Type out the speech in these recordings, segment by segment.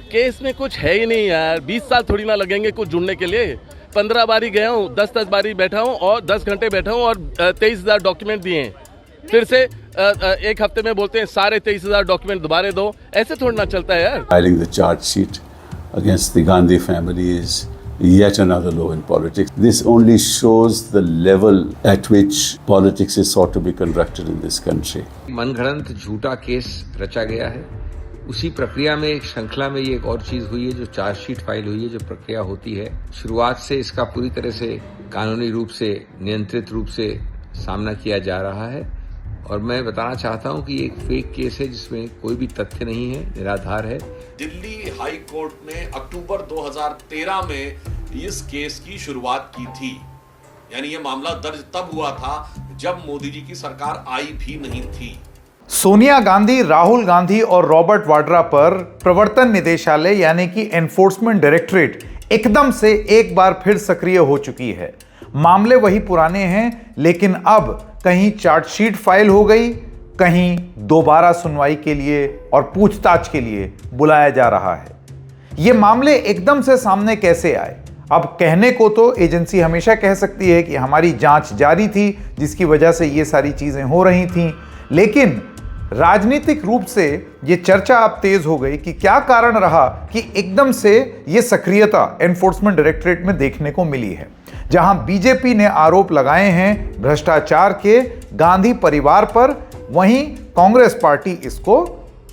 Case में कुछ है ही नहीं यार। 20 साल थोड़ी ना लगेंगे कुछ जुड़ने के लिए। 15 बारी गया हूँ, 10 बारी बैठा हूँ और 10 घंटे बैठा हूँ और 23,000 डॉक्यूमेंट दिए हैं। फिर से एक हफ्ते में बोलते हैं सारे 23,000 डॉक्यूमेंट दोबारा दो। ऐसे थोड़ा ना चलता है यार। Filing the charge sheet against the Gandhi family is yet another low in politics. This only shows the level at which politics is sought to be conducted in this country. मनगढ़ंत झूठा case रचा गया है। उसी प्रक्रिया में एक श्रृंखला में ये एक और चीज हुई है जो चार्जशीट फाइल हुई है, जो प्रक्रिया होती है। शुरुआत से इसका पूरी तरह से कानूनी रूप से नियंत्रित रूप से सामना किया जा रहा है और मैं बताना चाहता हूं कि ये एक फेक केस है जिसमें कोई भी तथ्य नहीं है, निराधार है। दिल्ली हाई कोर्ट ने अक्टूबर 2013 में इस केस की शुरुआत की थी। यानी ये मामला दर्ज तब हुआ था जब मोदी जी की सरकार आई भी नहीं थी। सोनिया गांधी, राहुल गांधी और रॉबर्ट वाड्रा पर प्रवर्तन निदेशालय यानी कि एनफोर्समेंट डायरेक्टरेट एकदम से एक बार फिर सक्रिय हो चुकी है। मामले वही पुराने हैं, लेकिन अब कहीं चार्जशीट फाइल हो गई, कहीं दोबारा सुनवाई के लिए और पूछताछ के लिए बुलाया जा रहा है। ये मामले एकदम से सामने कैसे आए? अब कहने को तो एजेंसी हमेशा कह सकती है कि हमारी जांच जारी थी जिसकी वजह से ये सारी चीजें हो रही थीं, लेकिन राजनीतिक रूप से ये चर्चा अब तेज हो गई कि क्या कारण रहा कि एकदम से ये सक्रियता एनफोर्समेंट डायरेक्टरेट में देखने को मिली है। जहां बीजेपी ने आरोप लगाए हैं भ्रष्टाचार के गांधी परिवार पर, वहीं कांग्रेस पार्टी इसको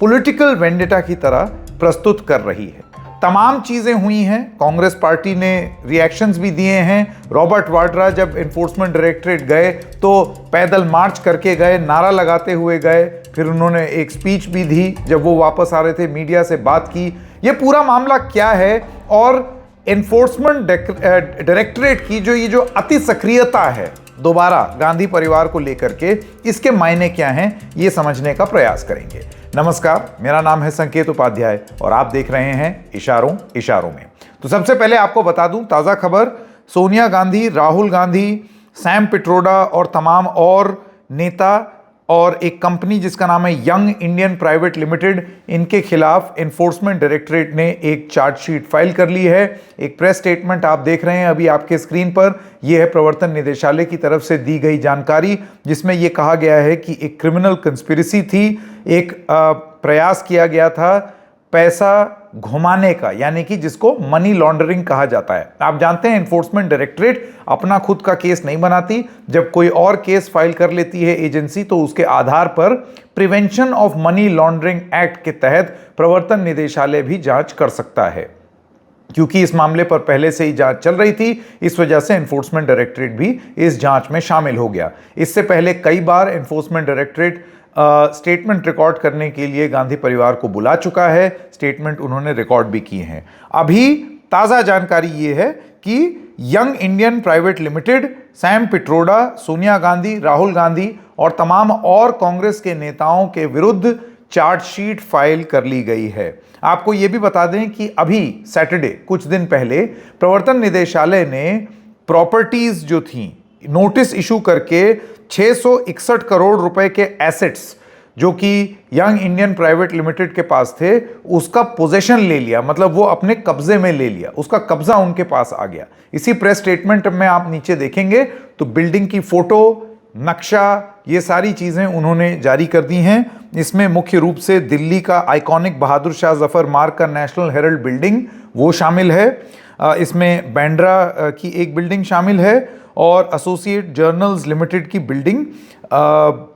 पॉलिटिकल वेंडेटा की तरह प्रस्तुत कर रही है। तमाम चीजें हुई हैं। कांग्रेस पार्टी ने रिएक्शंस भी दिए हैं। रॉबर्ट वाड्रा जब एनफोर्समेंट डायरेक्टरेट गए तो पैदल मार्च करके गए, नारा लगाते हुए गए, फिर उन्होंने एक स्पीच भी दी। जब वो वापस आ रहे थे मीडिया से बात की। ये पूरा मामला क्या है और एनफोर्समेंट डायरेक्टरेट की ये जो अति सक्रियता है दोबारा गांधी परिवार को लेकर के, इसके मायने क्या हैं, ये समझने का प्रयास करेंगे। नमस्कार, मेरा नाम है संकेत उपाध्याय और आप देख रहे हैं इशारों इशारों में। तो सबसे पहले आपको बता दूं ताज़ा खबर, सोनिया गांधी, राहुल गांधी, सैम पिट्रोडा और तमाम और नेता और एक कंपनी जिसका नाम है यंग इंडियन प्राइवेट लिमिटेड, इनके खिलाफ एनफोर्समेंट डायरेक्टरेट ने एक चार्जशीट फाइल कर ली है। एक प्रेस स्टेटमेंट आप देख रहे हैं अभी आपके स्क्रीन पर। यह है प्रवर्तन निदेशालय की तरफ से दी गई जानकारी, जिसमें यह कहा गया है कि एक क्रिमिनल कंस्पिरेसी थी, एक प्रयास किया गया था पैसा घुमाने का, यानी कि जिसको मनी लॉन्ड्रिंग कहा जाता है। आप जानते हैं एनफोर्समेंट डायरेक्टरेट अपना खुद का केस नहीं बनाती। जब कोई और केस फाइल कर लेती है एजेंसी, तो उसके आधार पर prevention of money laundering act के तहत प्रवर्तन निदेशालय भी जांच कर सकता है। क्योंकि इस मामले पर पहले से ही जांच चल रही थी, इस वजह से एनफोर्समेंट डायरेक्टरेट भी इस जांच में शामिल हो गया। इससे पहले कई बार एनफोर्समेंट डायरेक्टरेट स्टेटमेंट रिकॉर्ड करने के लिए गांधी परिवार को बुला चुका है। स्टेटमेंट उन्होंने रिकॉर्ड भी किए हैं। अभी ताज़ा जानकारी ये है कि young Indian private limited, Sam Pitroda, Sonia Gandhi, Rahul Gandhi और तमाम और कांग्रेस के नेताओं के विरुद्ध चार्जशीट फाइल कर ली गई है। आपको ये भी बता दें कि अभी सैटरडे, कुछ दिन पहले, प्रवर्तन निदेशालय ने प्रॉपर्टीज जो थी नोटिस इशू करके 661 करोड़ रुपए के एसेट्स जो कि यंग इंडियन प्राइवेट लिमिटेड के पास थे, उसका पोजेशन ले लिया, मतलब वो अपने कब्जे में ले लिया, उसका कब्जा उनके पास आ गया। इसी प्रेस स्टेटमेंट में आप नीचे देखेंगे तो बिल्डिंग की फोटो, नक्शा, ये सारी चीजें उन्होंने जारी कर दी हैं। इसमें मुख्य रूप से दिल्ली का आइकॉनिक बहादुर शाह जफर मार्ग का नेशनल हेरल्ड बिल्डिंग वो शामिल है। इसमें बैंड्रा की एक बिल्डिंग शामिल है और एसोसिएट जर्नल्स लिमिटेड की बिल्डिंग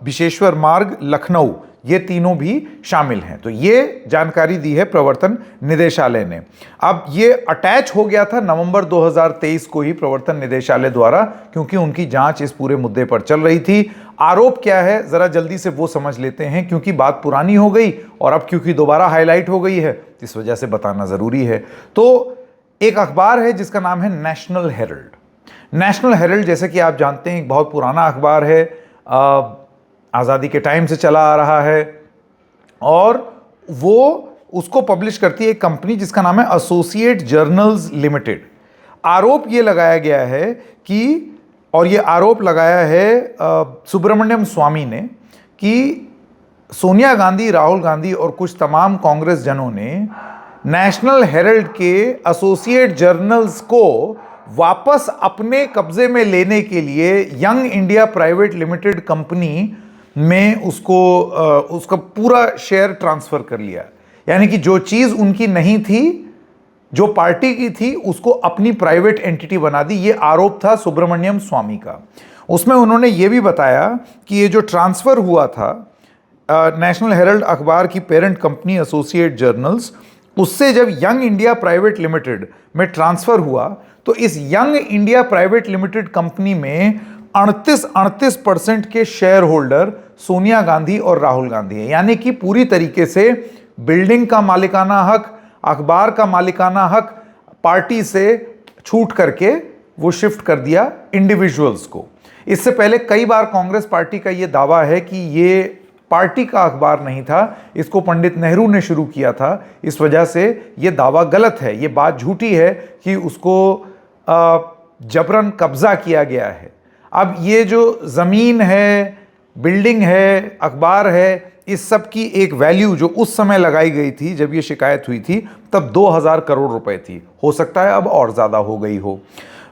विशेश्वर मार्ग लखनऊ, ये तीनों भी शामिल हैं। तो ये जानकारी दी है प्रवर्तन निदेशालय ने। अब ये अटैच हो गया था नवंबर 2023 को ही प्रवर्तन निदेशालय द्वारा, क्योंकि उनकी जांच इस पूरे मुद्दे पर चल रही थी। आरोप क्या है जरा जल्दी से वो समझ लेते हैं, क्योंकि बात पुरानी हो गई और अब क्योंकि दोबारा हाईलाइट हो गई है, इस वजह से बताना जरूरी है। तो एक अखबार है जिसका नाम है नेशनल हेरल्ड। नेशनल हेरल्ड, जैसे कि आप जानते हैं, एक बहुत पुराना अखबार है, आज़ादी के टाइम से चला आ रहा है और वो उसको पब्लिश करती है एक कंपनी जिसका नाम है एसोसिएट जर्नल्स लिमिटेड। आरोप ये लगाया गया है कि, और ये आरोप लगाया है सुब्रमण्यम स्वामी ने, कि सोनिया गांधी, राहुल गांधी और कुछ तमाम कांग्रेस जनों ने नेशनल हेरल्ड के एसोसिएट जर्नल्स को वापस अपने कब्जे में लेने के लिए young India private limited company में उसका पूरा शेयर ट्रांसफर कर लिया। यानी कि जो चीज उनकी नहीं थी, जो पार्टी की थी, उसको अपनी प्राइवेट एंटिटी बना दी। ये आरोप था सुब्रमण्यम स्वामी का। उसमें उन्होंने ये भी बताया कि ये जो ट्रांसफर हुआ था नेशनल हेरल्ड अखबार की पेरेंट कंपनी एसोसिएट जर्नल्स, उससे जब यंग इंडिया प्राइवेट लिमिटेड में ट्रांसफर हुआ तो इस young India private limited company में 38% के शेयर होल्डर सोनिया गांधी और राहुल गांधी है। यानी कि पूरी तरीके से बिल्डिंग का मालिकाना हक, अखबार का मालिकाना हक पार्टी से छूट करके वो शिफ्ट कर दिया इंडिविजुअल्स को। इससे पहले कई बार कांग्रेस पार्टी का ये दावा है कि ये पार्टी का अखबार नहीं था, इसको पंडित नेहरू ने शुरू किया था, इस वजह से ये दावा गलत है। ये बात झूठी है कि उसको जबरन कब्जा किया गया है। अब ये जो ज़मीन है, बिल्डिंग है, अखबार है, इस सब की एक वैल्यू जो उस समय लगाई गई थी जब ये शिकायत हुई थी, तब 2000 करोड़ रुपए थी। हो सकता है अब और ज़्यादा हो गई हो।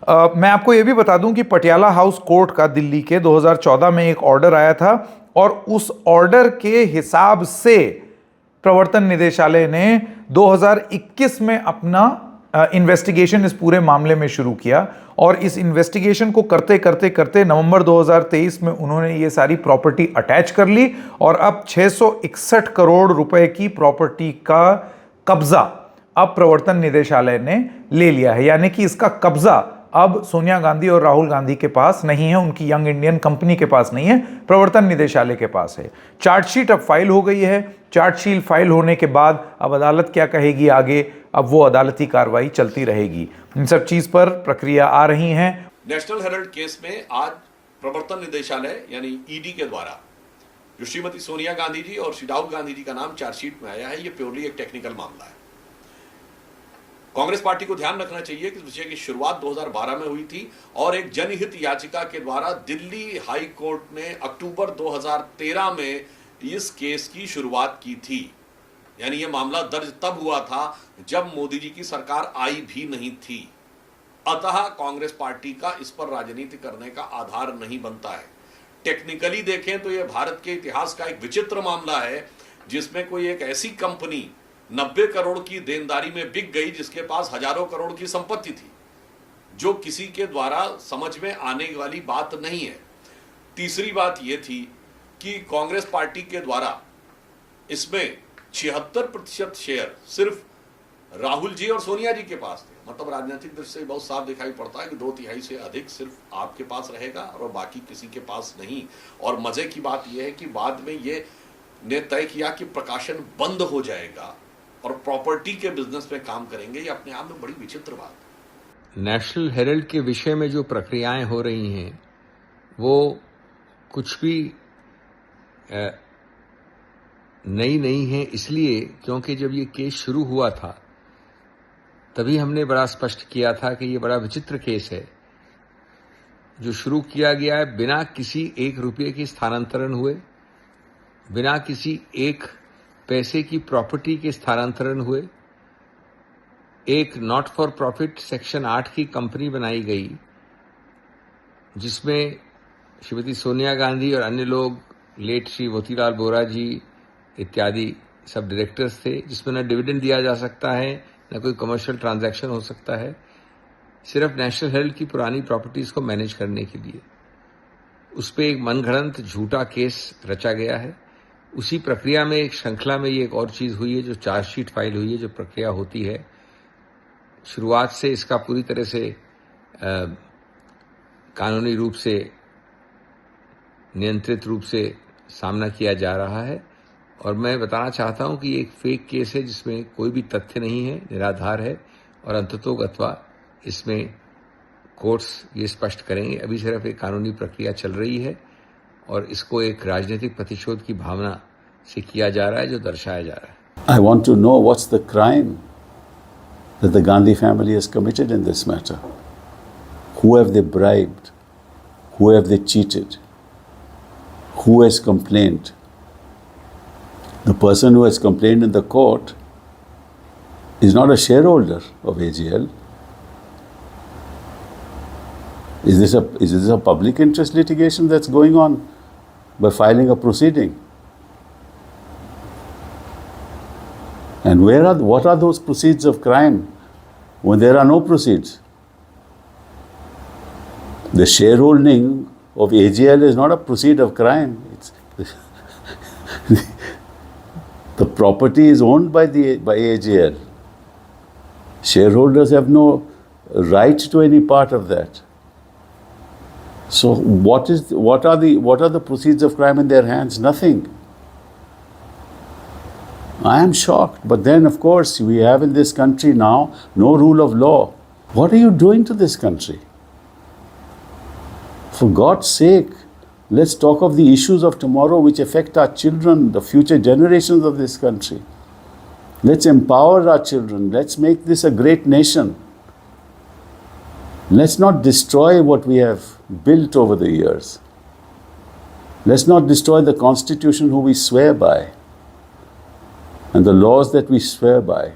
मैं आपको ये भी बता दूं कि पटियाला हाउस कोर्ट का दिल्ली के 2014 में एक ऑर्डर आया था और उस ऑर्डर के हिसाब से प्रवर्तन निदेशालय ने 2021 में अपना इन्वेस्टिगेशन इस पूरे मामले में शुरू किया। और इस इन्वेस्टिगेशन को करते करते करते नवंबर 2023 में उन्होंने ये सारी प्रॉपर्टी अटैच कर ली और अब 661 करोड़ रुपए की प्रॉपर्टी का कब्जा अब प्रवर्तन निदेशालय ने ले लिया है। यानी कि इसका कब्जा अब सोनिया गांधी और राहुल गांधी के पास नहीं है, उनकी यंग इंडियन कंपनी के पास नहीं है, प्रवर्तन निदेशालय के पास है। चार्जशीट अब फाइल हो गई है। चार्जशीट फाइल होने के बाद अब अदालत क्या कहेगी आगे, अब वो अदालती कार्रवाई चलती रहेगी। इन सब चीज पर प्रक्रिया आ रही हैं। नेशनल हेरल्ड केस में आज प्रवर्तन निदेशालय यानी ईडी के द्वारा जो श्रीमती सोनिया गांधी जी और श्री राहुल गांधी जी का नाम चार्जशीट में आया है, ये प्योरली एक टेक्निकल मामला है। कांग्रेस पार्टी को ध्यान रखना चाहिए कि इस विषय की शुरुआत 2012 में हुई थी और एक जनहित याचिका के द्वारा दिल्ली हाई कोर्ट ने अक्टूबर 2013 में इस केस की शुरुआत की थी। यानी यह मामला दर्ज तब हुआ था जब मोदी जी की सरकार आई भी नहीं थी। अतः कांग्रेस पार्टी का इस पर राजनीति करने का आधार नहीं बनता है। टेक्निकली देखें तो यह भारत के इतिहास का एक विचित्र मामला है जिसमें कोई एक ऐसी कंपनी 90 करोड़ की देनदारी में बिक गई जिसके पास हजारों करोड़ की संपत्ति थी, जो किसी के द्वारा समझ में आने वाली बात नहीं है। तीसरी बात यह थी कि कांग्रेस पार्टी के द्वारा इसमें 76% शेयर सिर्फ राहुल जी और सोनिया जी के पास थे। मतलब राजनीतिक दृष्टि से बहुत साफ दिखाई पड़ता है कि 2/3 से अधिक सिर्फ आपके पास रहेगा और बाकी किसी के पास नहीं। और मजे की बात यह है कि बाद में ये ने तय किया कि प्रकाशन बंद हो जाएगा और प्रॉपर्टी के बिजनेस में काम करेंगे। ये अपने आप में बड़ी विचित्र बात है। नेशनल हेरल्ड के विषय में जो प्रक्रियाएं हो रही हैं वो कुछ भी नई नहीं है, इसलिए क्योंकि जब ये केस शुरू हुआ था तभी हमने बड़ा स्पष्ट किया था कि ये बड़ा विचित्र केस है जो शुरू किया गया है बिना किसी 1 रुपये के स्थानांतरण हुए, बिना किसी 1 पैसे की प्रॉपर्टी के स्थानांतरण हुए। एक नॉट फॉर प्रॉफिट सेक्शन 8 की कंपनी बनाई गई जिसमें श्रीमती सोनिया गांधी और अन्य लोग, लेट श्री मोतीलाल वोरा जी इत्यादि सब डायरेक्टर्स थे, जिसमें न डिविडेंड दिया जा सकता है न कोई कमर्शियल ट्रांजैक्शन हो सकता है, सिर्फ नेशनल हेरल्ड की पुरानी प्रॉपर्टीज को मैनेज करने के लिए। उस पर एक मनगढ़ंत झूठा केस रचा गया है। उसी प्रक्रिया में एक श्रृंखला में ये एक और चीज हुई है जो चार्जशीट फाइल हुई है, जो प्रक्रिया होती है। शुरुआत से इसका पूरी तरह से कानूनी रूप से नियंत्रित रूप से सामना किया जा रहा है और मैं बताना चाहता हूं कि ये एक फेक केस है जिसमें कोई भी तथ्य नहीं है, निराधार है और अंततोगत्वा इसमें कोर्ट्स ये स्पष्ट करेंगे। अभी सिर्फ एक कानूनी प्रक्रिया चल रही है और इसको एक राजनीतिक प्रतिशोध की भावना से किया जा रहा है जो दर्शाया जा रहा है। I want to know what's the crime that the Gandhi family has committed in this matter. Who have they bribed? Who have they cheated? Who has complained? The person who has complained in the court He's not a shareholder of AGL. Is this a public interest litigation that's going on by filing a proceeding? And what are those proceeds of crime when there are no proceeds? The shareholding of AGL is not a proceed of crime. The property is owned by AGL. Shareholders have no right to any part of that. So what are the proceeds of crime in their hands? Nothing. I am shocked. But then, of course, we have in this country now no rule of law. What are you doing to this country? For God's sake, let's talk of the issues of tomorrow which affect our children, the future generations of this country. Let's empower our children. Let's make this a great nation. Let's not destroy what we have built over the years. Let's not destroy the Constitution who we swear by and the laws that we swear by.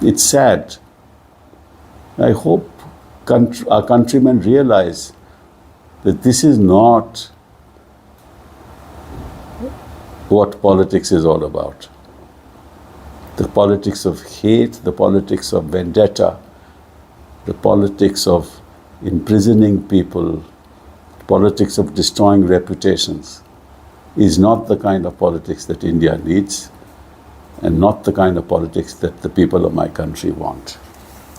It's sad. I hope our countrymen realize that this is not what politics is all about. The politics of hate, the politics of vendetta, the politics of imprisoning people, politics of destroying reputations is not the kind of politics that India needs and not the kind of politics that the people of my country want.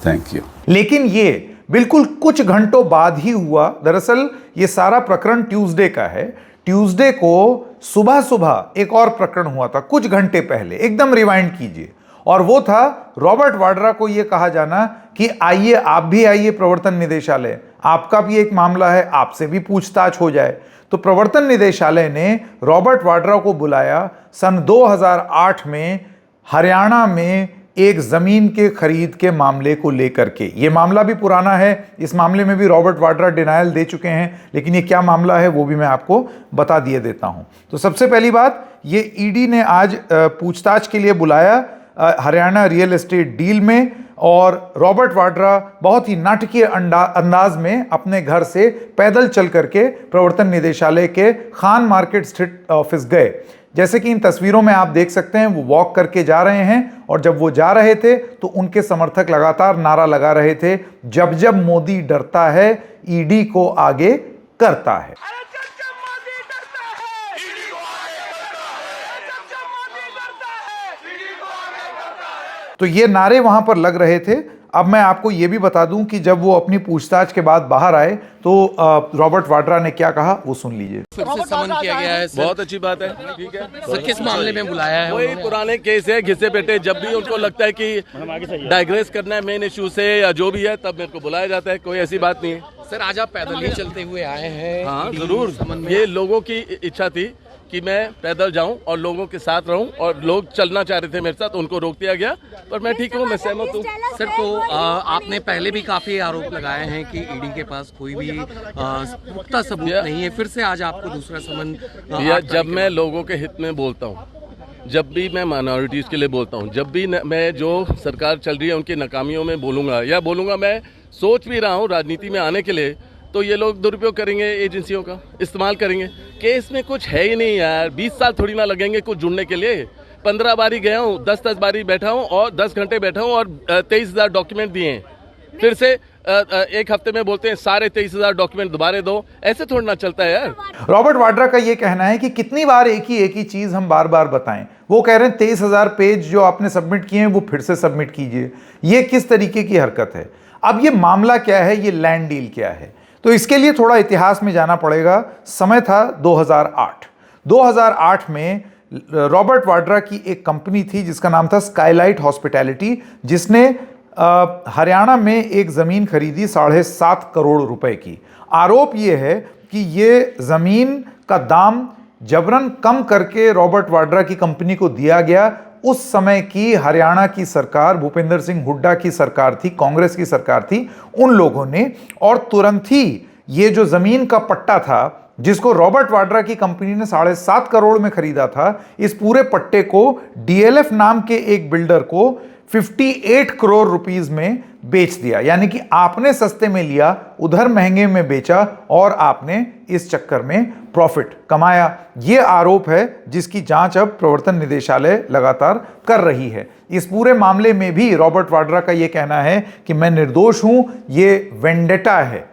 Thank you. लेकिन ये बिल्कुल कुछ घंटों बाद ही हुआ। दरअसल ये सारा प्रकरण ट्यूसडे का है। ट्यूसडे को सुबह सुबह एक और प्रकरण हुआ था कुछ घंटे पहले, एकदम रिवाइंड कीजिए, और वो था रॉबर्ट वाड्रा को ये कहा जाना कि आइए आप भी आइए प्रवर्तन निदेशालय, आपका भी एक मामला है, आपसे भी पूछताछ हो जाए। तो प्रवर्तन निदेशालय ने रॉबर्ट वाड्रा को बुलाया सन 2008 में हरियाणा में एक जमीन के खरीद के मामले को लेकर के। ये मामला भी पुराना है, इस मामले में भी रॉबर्ट वाड्रा डिनायल दे चुके हैं, लेकिन ये क्या मामला है वो भी मैं आपको बता दिए देता हूं। तो सबसे पहली बात, ये ईडी ने आज पूछताछ के लिए बुलाया हरियाणा रियल एस्टेट डील में, और रॉबर्ट वाड्रा बहुत ही नाटकीय अंदाज में अपने घर से पैदल चल करके प्रवर्तन निदेशालय के खान मार्केट स्थित ऑफिस गए। जैसे कि इन तस्वीरों में आप देख सकते हैं, वो वॉक करके जा रहे हैं, और जब वो जा रहे थे तो उनके समर्थक लगातार नारा लगा रहे थे, जब जब मोदी डरता है ईडी को आगे करता है। तो ये नारे वहां पर लग रहे थे। अब मैं आपको ये भी बता दूं कि जब वो अपनी पूछताछ के बाद बाहर आए तो रॉबर्ट वाड्रा ने क्या कहा वो सुन लीजिए। फिर से समन किया गया है। बहुत अच्छी बात है, ठीक है। सर किस मामले में बुलाया है? वही पुराने केस है, घिसे पेटे। जब भी उनको लगता है कि डाइग्रेस करना है मेन इश्यू से या जो भी है, तब मेरे को बुलाया जाता है, कोई ऐसी बात नहीं है। सर आज आप पैदल ही चलते हुए आए हैं? हाँ जरूर, ये लोगों की इच्छा थी कि मैं पैदल जाऊं और लोगों के साथ रहूं, और लोग चलना चाह रहे थे मेरे साथ, उनको रोक दिया गया, पर मैं ठीक हूं, मैं सहमत हूं। सर तो आपने पहले भी काफी आरोप लगाए हैं कि ईडी के पास कोई भी पुख्ता सबूत नहीं है, फिर से आज आपको दूसरा समन? जब मैं लोगों के हित में बोलता हूँ, जब भी मैं माइनॉरिटीज़ के लिए बोलता हूँ, जब भी मैं जो सरकार चल रही है उनकी नाकामियों में बोलूँगा, मैं सोच भी रहा हूँ राजनीति में आने के लिए, तो ये लोग दुरुपयोग करेंगे, एजेंसियों का इस्तेमाल करेंगे। केस में कुछ है ही नहीं यार, 20 साल थोड़ी ना लगेंगे कुछ जुड़ने के लिए। 15 बारी गया हूँ, 10 बारी बैठा हूँ और 10 घंटे बैठा हूँ, और 23,000 डॉक्यूमेंट दिए हैं। फिर से एक हफ्ते में बोलते हैं सारे 23,000 डॉक्यूमेंट दोबारा दो, ऐसे थोड़ा ना चलता है यार। रॉबर्ट वाड्रा का ये कहना है कि कितनी बार एक ही चीज हम बार बार बताएं। वो कह रहे हैं 23,000 पेज जो आपने सबमिट किए हैं वो फिर से सबमिट कीजिए। ये किस तरीके की हरकत है? अब ये मामला क्या है, ये लैंड डील क्या है? तो इसके लिए थोड़ा इतिहास में जाना पड़ेगा। समय था 2008 में रॉबर्ट वाड्रा की एक कंपनी थी जिसका नाम था स्काईलाइट हॉस्पिटैलिटी, जिसने हरियाणा में एक ज़मीन खरीदी 7.5 करोड़ रुपए की। आरोप ये है कि ये ज़मीन का दाम जबरन कम करके रॉबर्ट वाड्रा की कंपनी को दिया गया। उस समय की हरियाणा की सरकार, भूपेंद्र सिंह हुड्डा की सरकार थी, कांग्रेस की सरकार थी, उन लोगों ने, और तुरंत ही ये जो ज़मीन का पट्टा था जिसको रॉबर्ट वाड्रा की कंपनी ने 7.5 करोड़ में खरीदा था, इस पूरे पट्टे को डीएलएफ नाम के एक बिल्डर को 58 करोड़ रुपीस में बेच दिया। यानी कि आपने सस्ते में लिया, उधर महंगे में बेचा और आपने इस चक्कर में प्रॉफिट कमाया। यह आरोप है जिसकी जांच अब प्रवर्तन निदेशालय लगातार कर रही है। इस पूरे मामले में भी रॉबर्ट वाड्रा का यह कहना है कि मैं निर्दोष हूं, यह वेंडेटा है,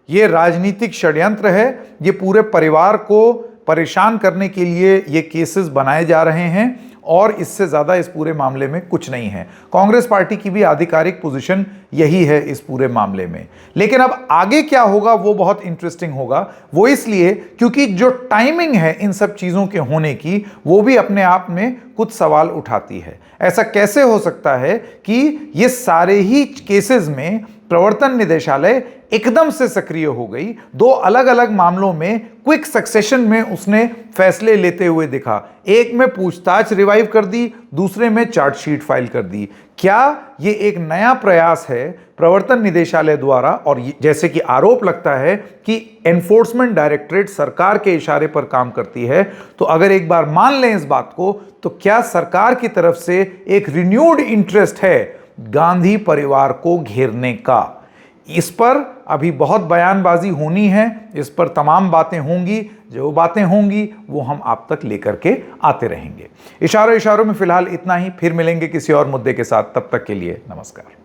यह राजनीतिक षड्यंत्र है, यह पूरे परिवार को परेशान करने के लिए ये केसेस बनाए जा रहे हैं और इससे ज्यादा इस पूरे मामले में कुछ नहीं है। कांग्रेस पार्टी की भी आधिकारिक पोजीशन यही है इस पूरे मामले में। लेकिन अब आगे क्या होगा वो बहुत इंटरेस्टिंग होगा। वो इसलिए क्योंकि जो टाइमिंग है इन सब चीजों के होने की, वो भी अपने आप में कुछ सवाल उठाती है। ऐसा कैसे हो सकता है कि ये सारे ही केसेस में प्रवर्तन निदेशालय एकदम से सक्रिय हो गई, 2 अलग अलग मामलों में क्विक सक्सेशन में उसने फैसले लेते हुए दिखा। एक में पूछताछ रिवाइव कर दी, दूसरे में चार्जशीट फाइल कर दी। क्या ये एक नया प्रयास है प्रवर्तन निदेशालय द्वारा? और जैसे कि आरोप लगता है कि एनफोर्समेंट डायरेक्टरेट सरकार के इशारे पर काम करती है, तो अगर एक बार मान लें इस बात को, तो क्या सरकार की तरफ से एक रिन्यूड इंटरेस्ट है गांधी परिवार को घेरने का? इस पर अभी बहुत बयानबाजी होनी है, इस पर तमाम बातें होंगी। जो बातें होंगी वो हम आप तक लेकर के आते रहेंगे। इशारों में फिलहाल इतना ही, फिर मिलेंगे किसी और मुद्दे के साथ। तब तक के लिए नमस्कार।